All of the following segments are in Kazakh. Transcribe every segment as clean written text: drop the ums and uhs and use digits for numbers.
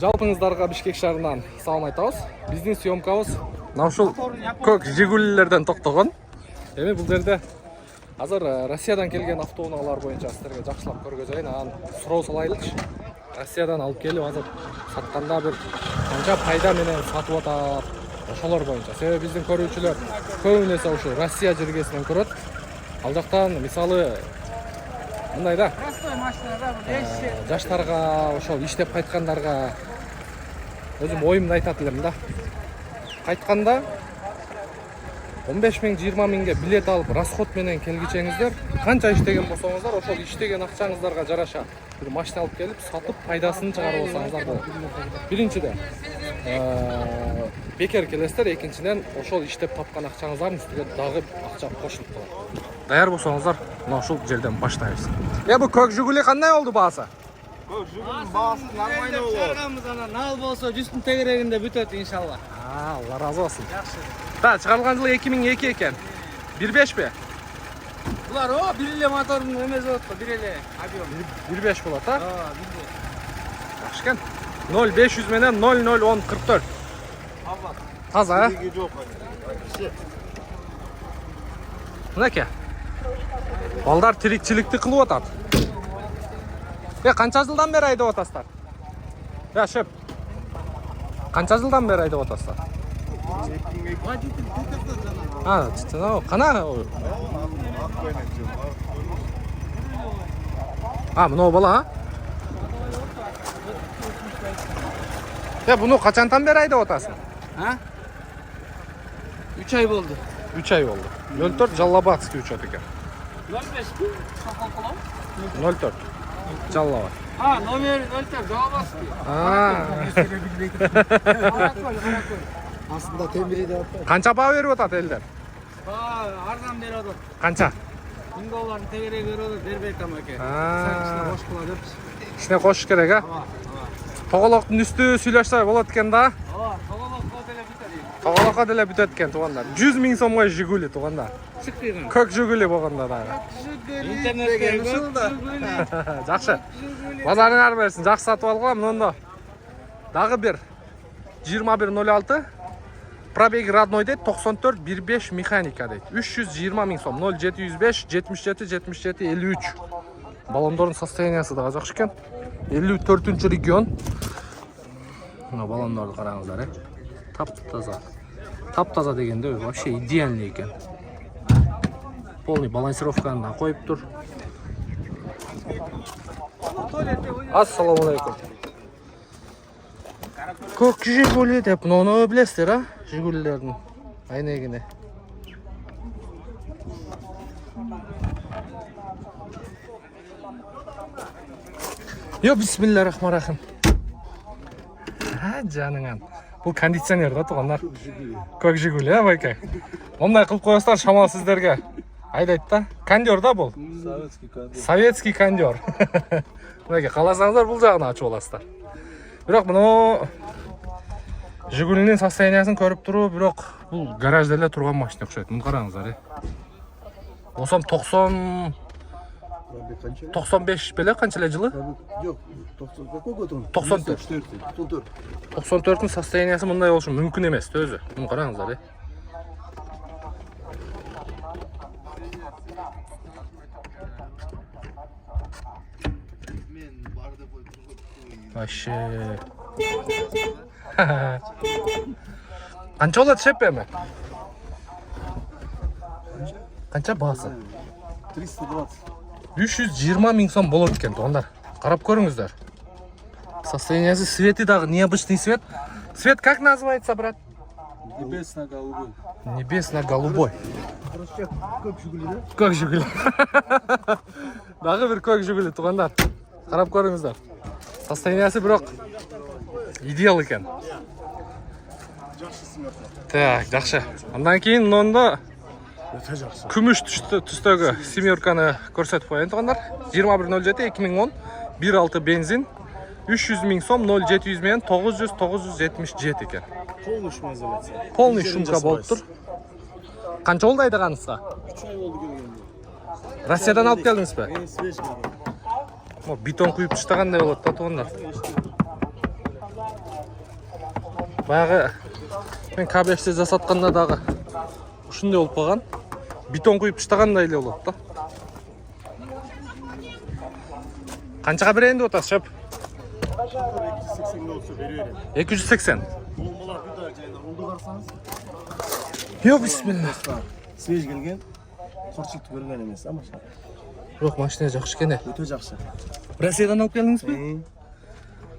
Жалпыңыздарга Бишкек шаарынан салам айтабыз. Биздин съемкабыз мына ушул көк Жигулилерден токтогон. Эми бул жерде азыр Россиядан келген автоунаалар боюнча сиздерге жакшылап көргөзөйүн. Анан суроо салайлычы. Россиядан алып келип азыр сатканда бир канча пайда менен сатып атат. Ошолор боюнча. Себеби биздин көрүүчүлөр көбүнесе ушул Россия жергесинен көрөт. Ал жактан мисалы мындай да. Простой машиналар бул Жаштарга, ошол иштеп кайткандарга өзүм оюмду айтат элем да. Кайтканда 15 миң, 20 миңге билет алып, расход менен келгичеңиздер, канча иштеген болсоңуздар, ошол иштеген акчаңыздарга жараша бир машина алып келип, сатып пайдасын чыгарып алсаңыздар болот. Биринчиден, бекер келесиздер, экинчиден ошол иштеп тапкан акчаңыздардын үстүгө дагы акча кошулуп калат. Даяр болсоңуздар, мына ушул жерден баштайбыз. Бу көк Жигули кандай болду баасы? Көк Жигулинин баасы нормально болот. Чыгарганбыз анан нал болсо 100 тегерегинде бүтөт иншалла. Алла разы болсун. Да, чыгарылган жылы 2002 экен. 1.5 бе? Булар бир эле мотордун эмеси болот го, бир эле объем. 1.5 болот, а? Бир. Жакшы экен. 0500 менен 001044. Абат. Таза, а? Жок. Мынеке. Балдар тирикчиликти кылып атат. Канча жылдан бери айдап атасыздар? Шеп. Канча жылдан бери айдап атасыздар? Жана. Кана? Мына бала, а? Буну качантан бери айдап атасың? 3 ай болду. 3 ай болду. 04 Жаллабатский учет экен. 05 ку? 04 Жаллабат. Номер 04 Жаллабатский. Aslında temiri de atlar. Канча баа берип атат элдер? Арзан берип атат. Канча? $1000 тегереги берип атат, бербейт амаке. Ишине Кош кыла депчи. Ишине кошуш керек, а? Тоголоктун үстү сүйлөшсө болот экен да? Тоголокко деле бүтөт. Тоголокко деле бүтөт экен туугандар. 100 миң сомго Жигули туугандар. Чыкпайган. Көк Жигули болгондо дагы. Интернетте ушул да. Жакшы. Базарыңар берсин, жакшы сатып алгыла мындан. Дагы бир 2106 пробеги родной дейт, 94 15 механика дейт. 320 миң сом, 0705 77 77 53. Баллондордун состояниясы дагы жакшы экен. 54-чү регион. Мына баллондорду караңыздар, э. Таптаза. Таптаза дегенде вообще идеальный экен. Полный балансировканы да коюп тур. Ассаламу алейкум. Көк Жигули деп муну билесиздер, а? Жигулилердин айнегине. Бисмиллахиррахманиррахим. Жаныңан. Бул кондиционер да туугандар. Көк Жигули, а байка? Мондай кылып коесуздар, шамал сиздерге айдайт да. Кондер да бул? Sovetskiy koндер. Советский кондер. Мынеке кааласаңыздар бул жагын ачып аласыздар. Бирок муну Жигулинин состояниясын көрүп туруп, бирок бул гаражда эле турган машина окшойт. Муну караңыздар, э. Болсом 95 беле канча эле жылы? Yok. 90 какой год он? 94. 94. 94'ün состояниясы мындай болушу мүмкүн эмес өзү. Муну караңыздар, э. Вообще. Канча болот шеп эми? Канча баасы? 320. 320 миң сом болот экен туугандар. Карап көрүңүздөр. Состояниясы, свети дагы необычный свет. Свет как называется, брат? Небесно-голубой. Небесно-голубой. Көк Жигули, да? Көк Жигули. Дагы бир көк Жигули туугандар. Карап көрүңүздөр. Состояниясы бирок идеал экен. Так, жакшы. Андан кийин мында күмүш түстөгү семерканы көрсөтүп коеюн туугандар. 2107 2010 1.6 бензин 300 миң сом, 0700 менен 977 экен. Полный шум изоляция. Полный шумка болуп тур. Канча болду айдаганыңызга? 3 ай oldu gelgende. Россиядан алып келдиңиз бе? Свежий. Бетон куюп таштагандай болот да туугандар. Баягы мен К5-те жасатканда дагы ушундай болуп калган. Бетон куюп таштагандай эле болот да. Канчага берейин деп атасыз, шеп? 280 olsa veriyorum. 280. Bombalar bir daha cayda oldu varsanız. Yok bismillah. Sveç gelgen. Korçuktu görgen emes ama. Yok машина жакшы экен. Öte жақсы. Россиядан алып келдиңизби?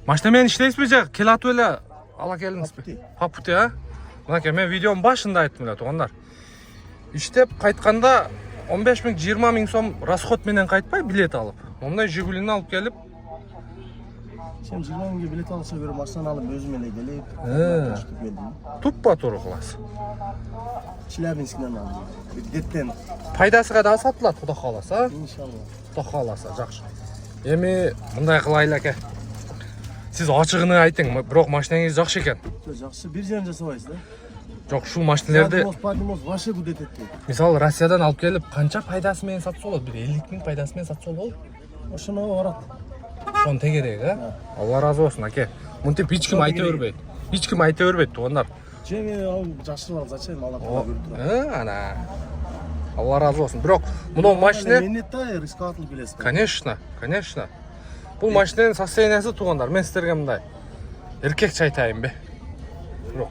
Машина менен иштейсизби же? Келатып эле ала келдиңизби? По пути, а? Мынакей, мен видеонун башында айттым эле, туугандар. Иштеп кайтканда 15 миң, 20 миң сом расход менен кайтпай билет алып. Мондай Жигулини алып келип, Şimdi 20 mingге bilet alışa göre maçtan alıp özüm ele gelip. Koştup geldim. туппа туура кыласыз. Çelebinski'den aldım. Detten. Пайдасыга да сатылат, Кудай кааласа. İnşallah. Кудай кааласа, жакшы. Эми мындай кылайлы аке. Сиз ачыгын айтың, бирок машинаңыз жакшы экен. Жақсы bir жан жасабайсыз да. Жок, ушул машиналерди Падимос вообще гудет etти. мисалы Россиядан алып келип, канча пайдасы менен сатса болот? Бир 50 миң пайдасы менен сатса болот. Ошоно барат. Ошону тегерек, а? Алла разы болсун, аке. Мынтип эч ким айта бербейт. Эч ким айта бербейт, туугандар. Жеме ал жакшылап зачем алып көрүп турат. Ана. Алла разы болсун. Бирок мына машина, Менет да рискатлы билесиз. конечно, конечно. Бул машинанын состояниясы туугандар. Мен сиздерге мындай эркекче айтайынбы. Бирок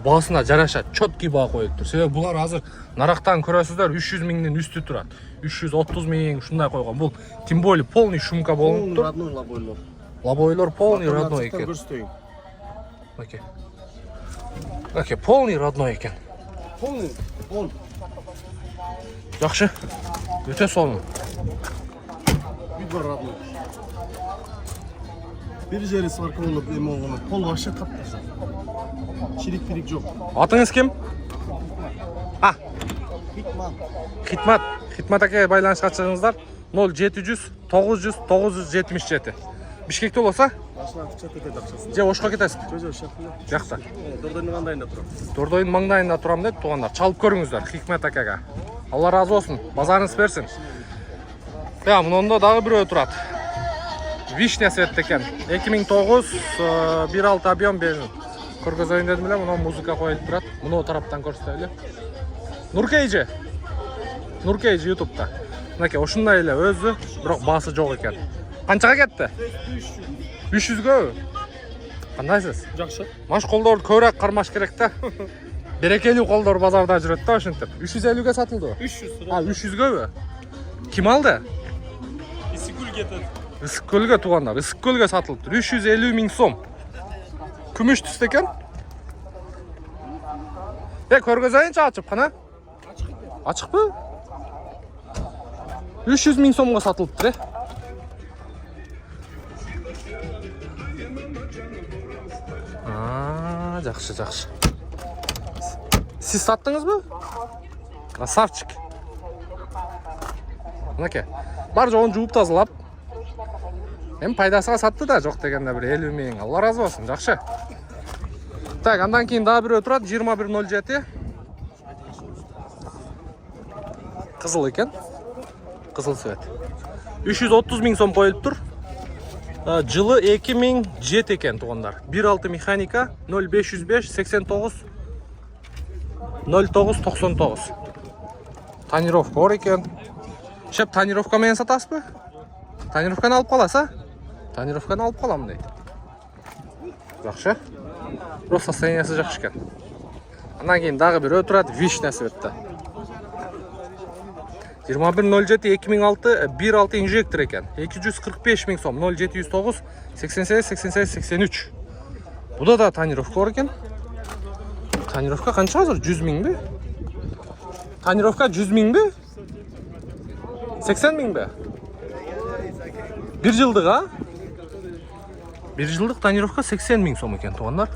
баасына жараша чөткий баа коюптур. Себеби булар азыр нарактан көрөсүздөр 300 миңдин үстү турат. 330 миң ушундай койгон. Бул тем более полный шумка болуп тур. Родной лабойлор. Лабойлор полный родной экен. Көрсөтөйүн. Окей. Окей, полный родной экен. Полный. Пол. Жакшы. Өтө сонун. Bir var родной. Bir жери сварка болуп эме болгону. Пол вообще таптырса. Чирик-пирик жок. Атыңыз ким? А, Хитман. Хитмат. Хитмат аке байланышка чыгыңыздар. 0700 900 977. Бишкекте болсо, Машина чат этет акчасын. же Ошко кетесизби? Жо шартылы. Жакта. Дордойдун кандайында турам. Дордойдун маңдайында турам деп туугандар. Чалып көрүңүздөр Хикмет акега. Алла разы болсун. Базарыңыз берсин. Я, мында дагы бирөө турат. Вишня цвет экен. 2009 1.6 объем бензин. Көргөзөйүн дедим эле, мына музыка коюлуп турат. Мына тараптан көрсөтөлү. Нуркейжи. Нуркейжи YouTube'да. Мынакей ушундай эле өзү, бирок баасы жок экен. Канчага кетти? 300гө. Кандайсыз? Жакшы. Маш колдорду көбүрөөк кармаш керек да. Берекелүү колдор базарда жүрөт да ошентип. 350ге сатылды. 300 А, 300гөбү? Ким алды? Исикул кетет. Ысык көлгө туугандар, ысык көлгө сатылыптыр. 350 миң сом. Күмүш түстө экен. Көргөзөйүнчү ачып кана. Ачыкпы? 300 миң сомго сатылыптыр, Жакшы, жакшы. Сиз саттыңызбы? Красавчик. Мынакей. Бар жоғын жууп тазалап. Эми пайдасыга сатты да, жок дегенде бир 50 миң. Алла разы болсун, жакшы. Так, андан кийин дагы бирөө турат, 2107. Кызыл экен. Кызыл цвет. 330 миң сом коюлуптур. Жылы 2007 экен туугандар. 1.6 механика 0505 89 09 99. Тонировка бар экен. Шеп тонировка менен сатасызбы? Тонировканы алып каласыз, а? Тонировканы алып калам дейт. Жакшы. Бирок состояниясы жакшы экен. Андан кийин дагы бирөө турат, вишня цветте. 2107 2006 1.6 инжектор экен. 245 миң сом, 0709 88 88 83. Буда да тонировка бар экен. Тонировка канча азыр? 100 миңби? Тонировка 100 миңби? 80 миңби? 1 жылдык, а? 1 жылдык тонировка 80 миң сом экен туугандар.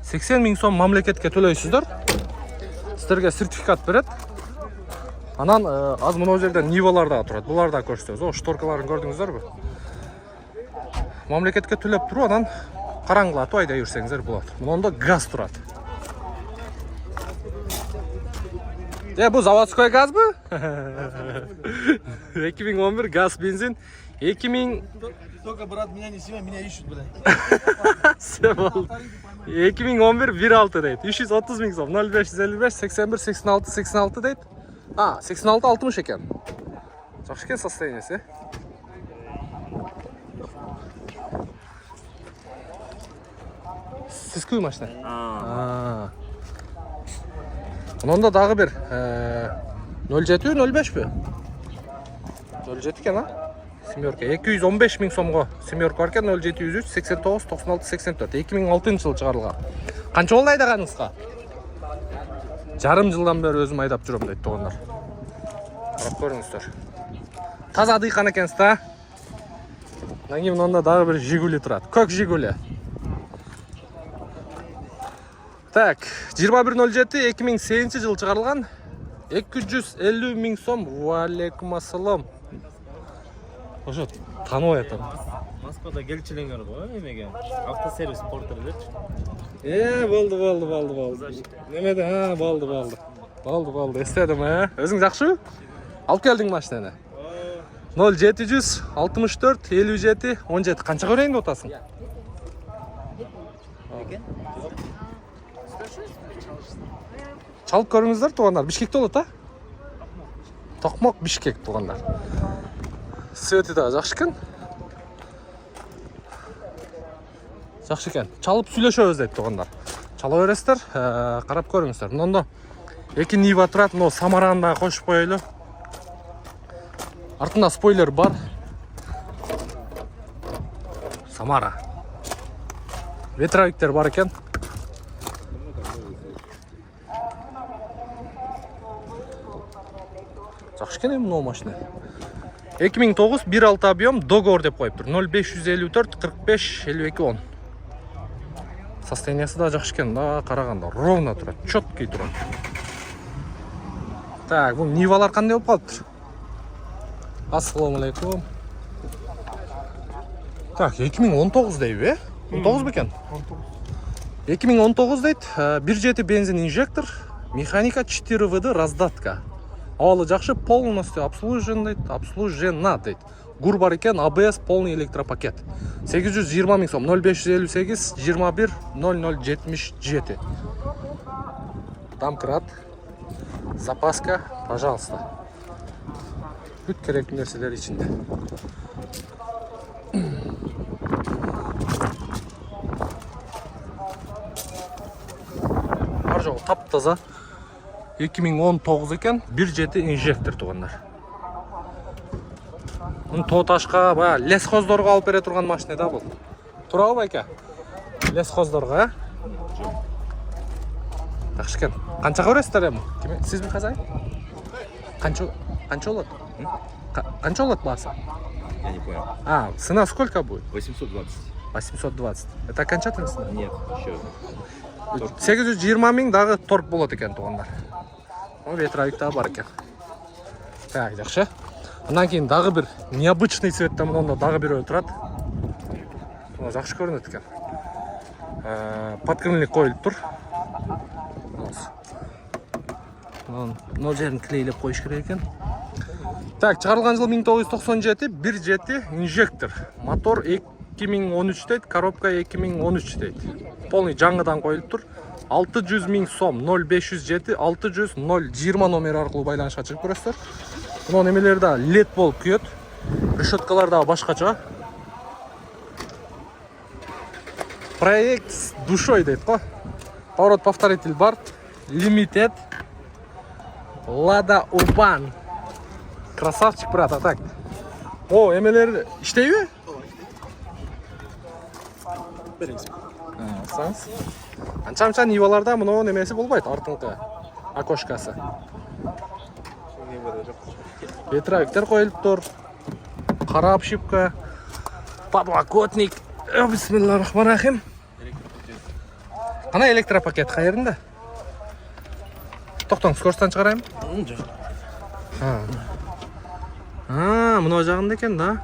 80 миң сом мамлекетке төлөйсүздөр. Сиздерге сертификат берет. Анан аз мына жерде нивалар да турат. Булар да көрсөтөбүз. О, шторкаларын көрдүңүздөрбү? Мамлекетке төлөп туруп, анан караңгылатып айдай жүрсеңиздер болот. Мында газ турат. Бу заводской газбы? 2011 газ бензин 2000 Только, брат, меня не снимай, меня ищут, блядь. Все болду. 2011 1.6 deydi. 330 ming so'm. 0555 81 86 86 deydi. Ha, 86 60 ekan. Yaxshi ekan состоянияsi. Siz-ku mashina? Ha. Bunda dagı bir 07 05 mi? 07 ekan ha? Семерка 215 ming so'mga Семерка бар ekan 0703 89 96 84 2006-yil chiqarilgan. Qancha bo'ldi aydaganingizga? Жарым жылдан beri o'zim aydab juram deydi to'g'onlar. Qarab ko'ringizlar. Taza diqqan ekansiz da. Menga bunda dagı bir Jiguli turadi. Ko'k Jiguli. Так, 2107 2008-yil chiqarilgan 250 ming so'm. Va alaykum assalom. O'sha tanib aytam. Moskvada kelchilangar bor, nimaga? Avtoservis portalida. Bo'ldi. Nimada? Ha, bo'ldi. Esladim, ha. O'zing yaxshi? Olib kelding mashinani. 0764 57 17 qancha ko'rayinda o'tasin? Çalıp ko'ringizlar to'g'onlar. Bishkekda bo'ladi, ha? Toqmoq Bishkek to'g'onlar. Sveti da yaxshi ekan. Yaxshi ekan. Çalıp сөйлөшөбүз дейт to'g'onlar. Чала бересиздер, qarab ko'ringizlar. Bunda 2 Niva turadi, no Samarani da qo'shib qo'yaylik. Артында спойлер бар. Samara. Ветровиктер бар екен. Жақсы екен мынау машина. 2009 1.6 объем договор деп қойып тұр. 0554 45 52 10. Состояниясы да жақсы екен, да қарағанда ровно тұрады, четкий тұрады. Так, бұл Нивалар қандай болып қалыптыр? Ассалаумалейкум. Так, 2019 deydi, 19 бекен? 2019 deydi, 1.7 бензин инжектор, механика 4 ВД раздатка. Авалы жақшы, полностью обслужен deydi, обслужена deydi. Гур бар екен, ABS полный электропакет. 820 мing сом, 0558 21 0077. Домкрат, запаска, пожалуйста. Бүт керекті нәрселер içinde. Бар жоғы тап-таза 2019 екен, 1.7 инжектор туғандар. Бұны Тоғташқа, лесхоздорға алып бере тұрған машина да бұл. Тұра байка? Лесхоздорға, жақшы екен. Қанша көресіздер емі? Сіз бі қазай? Қанша олады? Қанша олады басы? Я не понял. Цена сколько будет? 820. 820. Это окончательно цена? Нет, еще. 820 мing дағы торг болады екен туғандар. Ветровикта бар екен. Так, жақшы. Ondan кейін дағы бір необычный цветті мұнда дағы бір өтірады. Жақшы көрінеді екен. Подкрыльник қойылып тұр. Мынау жерін клейлеп қойыш керек екен. Так, шығарылған жыл 1997, 1.7 инжектор. Мотор 2013 дейді, коробка 2013 дейді. Полный жаңғыдан қойылып тұр. 600 мing сом, 0507 600 020 номер арқылы байланышқа шығып көресіздер. Мынау немелерді LED болып күйеді. Решеткаларда башқаша. Проект с душой дейді қой. Поворот повторитель бар. Limited. Lada Urban. Красавчик, брат, а так. О, емелер іштей бе? Беріңіз. Саңыз. Анча-анча Ниваларда мұны немесі болмайды, артыңғы окошкасы. Ветровиктер қойылып тұр. Қара обшивка. Подлокотник. Бисмиллахиррахманиррахим. Қана электропакет қайырында? Тоқтың, скоростан шығарайым? Мынау жағында екен да?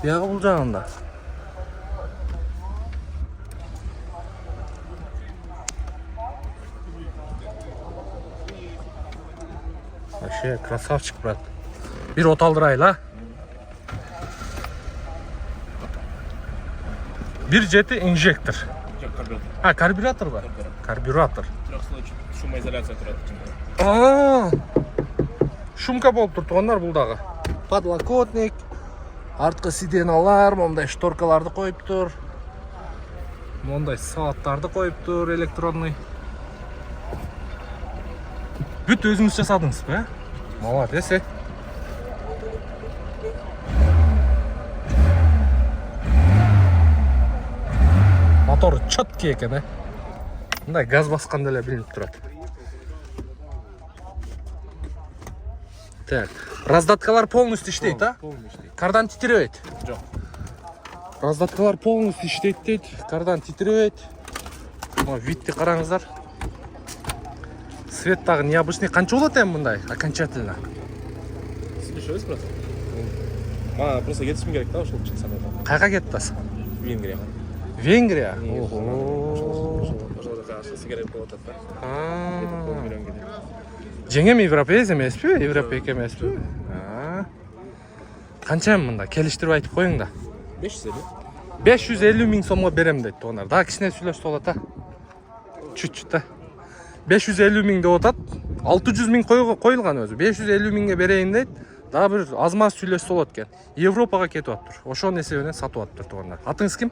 Яғы бұл жағында. Вообще красавчик, брат. Bir ot aldırayla. 1.7 инжектор. Жоқ, карбюратор. А, карбюратор ба? Карбюратор. Трехслойчик шумоизоляция тұрады ішінде. Шумка болып тұр туғандар бұл дағы. Подлокотник, артқы сиденалар, мондай шторкаларды қойып тұр. Мондай сағаттарды қойып тұр, электронный. Бүт өзіңіз жасадыңыз ба? Молодец, Мотор четкий екен, мындай газ басқанда эле билинип турат. Так, раздаткалар полностью иштейт, а? Полный іштейді. Кардан титиребейт. Жоқ. Раздаткалар полностью иштейт дейт, кардан титиребейт. Видти караңыздар. Свет дагы необычный. Канча болот эми мындай окончательно? Слушай, просто. Маған просто кетишим керек да, ошол үчүн санадым. Кайга кетип атасың? Венгрияға. Венгрия. Ошол жака ашык сигарет болуп атат да. Жеңем европеец эмеспи? Европейк эмеспи? Канча мында келиштирип айтып коюң да. 550. 550 миң сомго берем дейт тугандар. Дагы кичине сүйлөшүп болот а. Чуть-чуть да. 550 миң деп атат. 600 миң коюлган өзү. 550 миңге берейин дейт. Дагы бир аз-маз сүйлөшүп болот экен. Европага кетип атыптыр. Ошонун эсебинен сатып атыптыр тугандар. Атыңыз ким?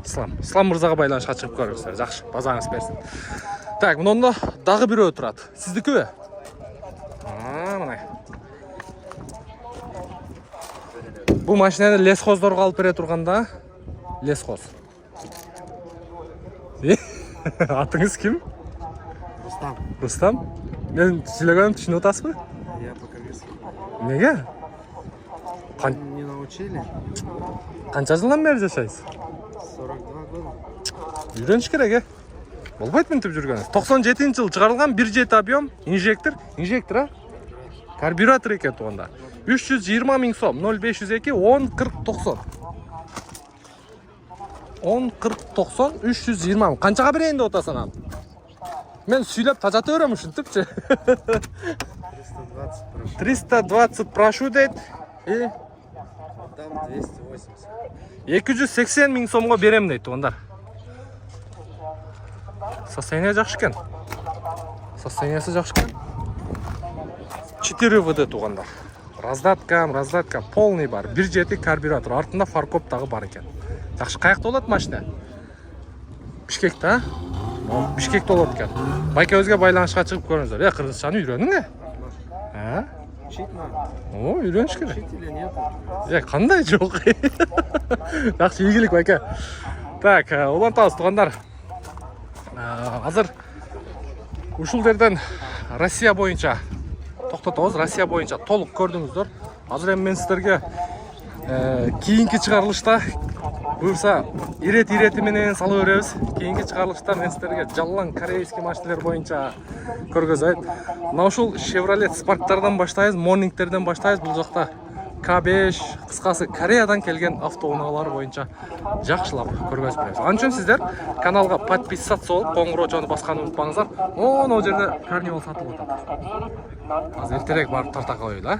Ислам. Ислам мырзага байланышка чыгып көрүңүздөр. Жакшы, базаңыз берсин. Так, мында дагы бирөө турат. Сиздикиби? Мына. Бу машинаны лесхоздорго алып бере турганда, лесхоз. Атыңыз ким? Рустам. Рустам? Мен сүйлөгөнүмдү түшүнүп атасызбы? Я пока не знаю. Неге? Не научили? Канча жылдан бери жашайсыз? 42 года. Үйрөнүш керек, Болбойт мынтип жүргөнүз. 97-жылы чыгарылган 1.7 объем инжектор, а? Карбюратор экен туганда. 320 миң сом, 0502 104090. 104090 320 миң. Канчага берейин деп атасың аны? Мен сүйлөп тажата берем ушинтипчи. 320 прошу дейт. И Там 280. 280 миң сомго берем дейт тугандар. Состояние жакшы экен. Состояниясы жакшы экен. 4 ВД тугандар. Раздатка полный бар. 1.7 карбюратор. Артында фаркоп дагы бар экен. Жакшы, каякта болот машина? Бишкекте, а? Бишкекте болот экен. Байкебизге байланышка чыгып көрүңүздөр. Кыргызчаны үйрөнүң, Учить надо. Үйрөнүш керек. Учить или нет? Кандай жок. Жакшы, ийгилик байке. Так, улантабыз тугандар. Азыр ушул жерден Россия боюнча токтотобуз. Россия боюнча толук көрдүңүздөр. Азыр эми мен сиздерге кийинки чыгарылышта буюрса ирети менен салып беребиз. Кийинки чыгарылышта мен сиздерге жаллан корейский машиналар боюнча көргөзөйт. Мына ушул Chevrolet Spark'тардан баштайбыз, Morning'терден баштайбыз. Бул жакта K5, кыскасы Кореядан келген автоунаалар боюнча жакшылап көргөзүп беребиз. Анын үчүн сиздер каналга подписаться болуп, коңгуроочону басканды унутпаңыздар. Могу жерде карнивал сатылып атат. Азыр эртерээк барып тарта коелу,